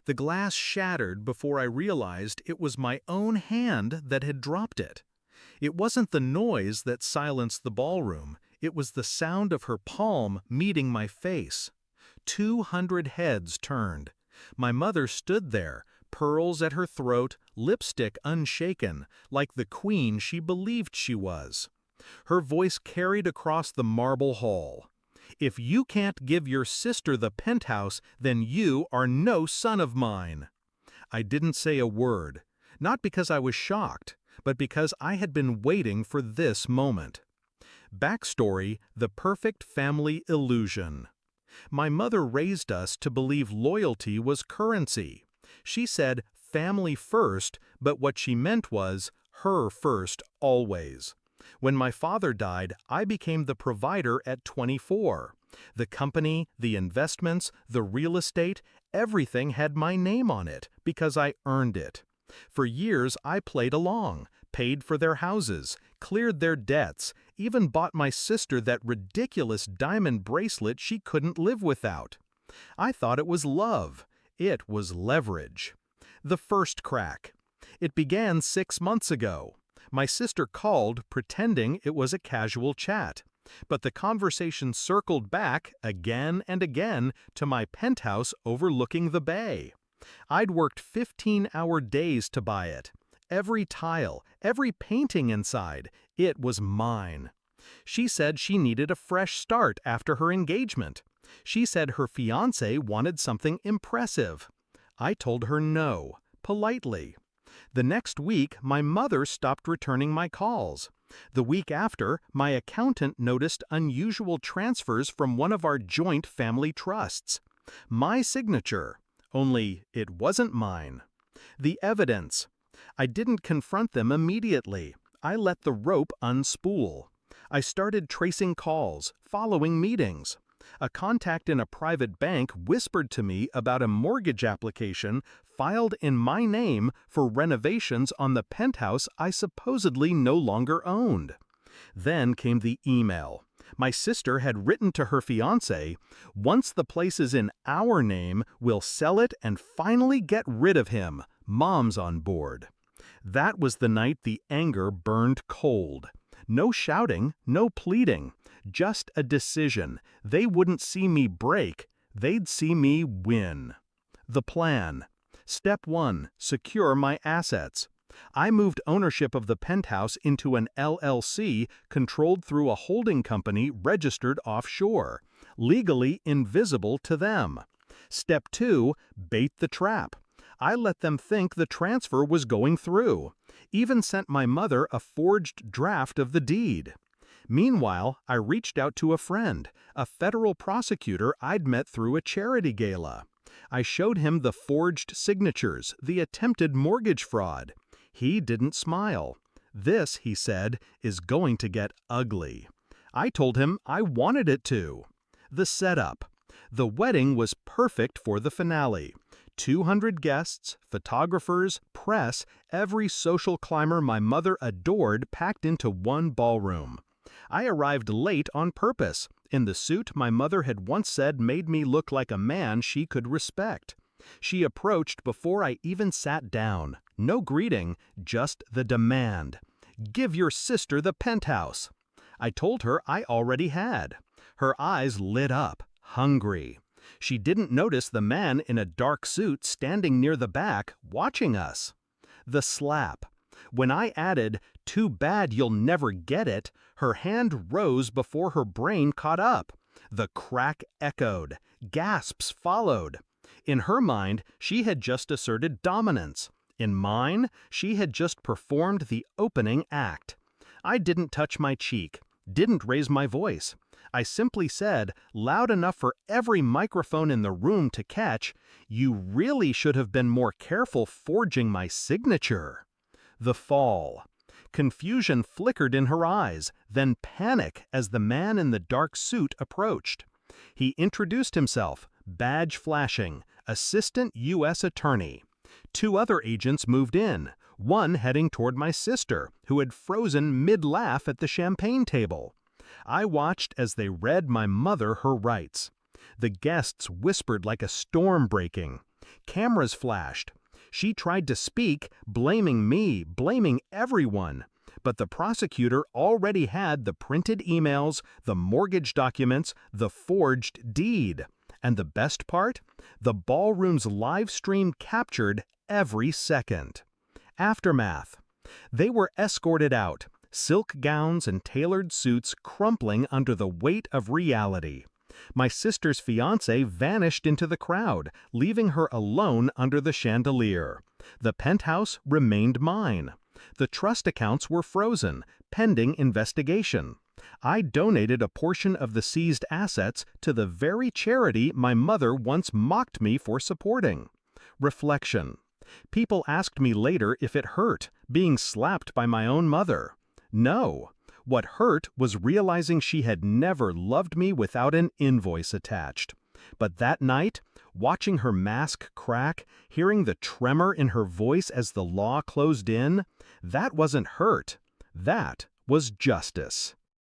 The glass shattered before I realized it was my own hand that had dropped it. It wasn't the noise that silenced the ballroom, it was the sound of her palm meeting my face. 200 heads turned. My mother stood there, pearls at her throat, lipstick unshaken, like the queen she believed she was. Her voice carried across the marble hall. "If you can't give your sister the penthouse, then you are no son of mine." I didn't say a word, not because I was shocked, but because I had been waiting for this moment. Backstory: the perfect family illusion. My mother raised us to believe loyalty was currency. She said family first, but what she meant was her first always. When my father died, I became the provider at 24. The company, the investments, the real estate, everything had my name on it because I earned it. For years I played along, paid for their houses, cleared their debts, even bought my sister that ridiculous diamond bracelet she couldn't live without. I thought it was love. It was leverage. The first crack. It began 6 months ago. My sister called, pretending it was a casual chat. But the conversation circled back, again and again, to my penthouse overlooking the bay. I'd worked 15-hour days to buy it. Every tile, every painting inside, it was mine. She said she needed a fresh start after her engagement. She said her fiancé wanted something impressive. I told her no, politely. The next week, my mother stopped returning my calls. The week after, my accountant noticed unusual transfers from one of our joint family trusts. My signature, only it wasn't mine. The evidence. I didn't confront them immediately. I let the rope unspool. I started tracing calls, following meetings. A contact in a private bank whispered to me about a mortgage application filed in my name for renovations on the penthouse I supposedly no longer owned. Then came the email. My sister had written to her fiancé, "Once the place is in our name, we'll sell it and finally get rid of him. Mom's on board." That was the night the anger burned cold. No shouting, no pleading, just a decision. They wouldn't see me break, they'd see me win. The plan. Step 1. Secure my assets. I moved ownership of the penthouse into an LLC controlled through a holding company registered offshore, legally invisible to them. Step 2. Bait the trap. I let them think the transfer was going through. Even sent my mother a forged draft of the deed. Meanwhile, I reached out to a friend, a federal prosecutor I'd met through a charity gala. I showed him the forged signatures, the attempted mortgage fraud. He didn't smile. "This," he said, "is going to get ugly." I told him I wanted it to. The setup. The wedding was perfect for the finale. 200 guests, photographers, press, every social climber my mother adored packed into one ballroom. I arrived late on purpose, in the suit my mother had once said made me look like a man she could respect. She approached before I even sat down. No greeting, just the demand. "Give your sister the penthouse." I told her I already had. Her eyes lit up, hungry. She didn't notice the man in a dark suit standing near the back, watching us. The slap. When I added, "Too bad you'll never get it," her hand rose before her brain caught up. The crack echoed. Gasps followed. In her mind, she had just asserted dominance. In mine, she had just performed the opening act. I didn't touch my cheek, didn't raise my voice. I simply said, loud enough for every microphone in the room to catch, "You really should have been more careful forging my signature." The fall. Confusion flickered in her eyes, then panic as the man in the dark suit approached. He introduced himself, badge flashing, Assistant U.S. Attorney. 2 other agents moved in, one heading toward my sister, who had frozen mid-laugh at the champagne table. I watched as they read my mother her rights. The guests whispered like a storm breaking. Cameras flashed. She tried to speak, blaming me, blaming everyone. But the prosecutor already had the printed emails, the mortgage documents, the forged deed. And the best part? The ballroom's live stream captured every second. Aftermath. They were escorted out, silk gowns and tailored suits crumpling under the weight of reality. My sister's fiancé vanished into the crowd, leaving her alone under the chandelier. The penthouse remained mine. The trust accounts were frozen, pending investigation. I donated a portion of the seized assets to the very charity my mother once mocked me for supporting. Reflection. People asked me later if it hurt, being slapped by my own mother. No. What hurt was realizing she had never loved me without an invoice attached. But that night, watching her mask crack, hearing the tremor in her voice as the law closed in, that wasn't hurt. That was justice.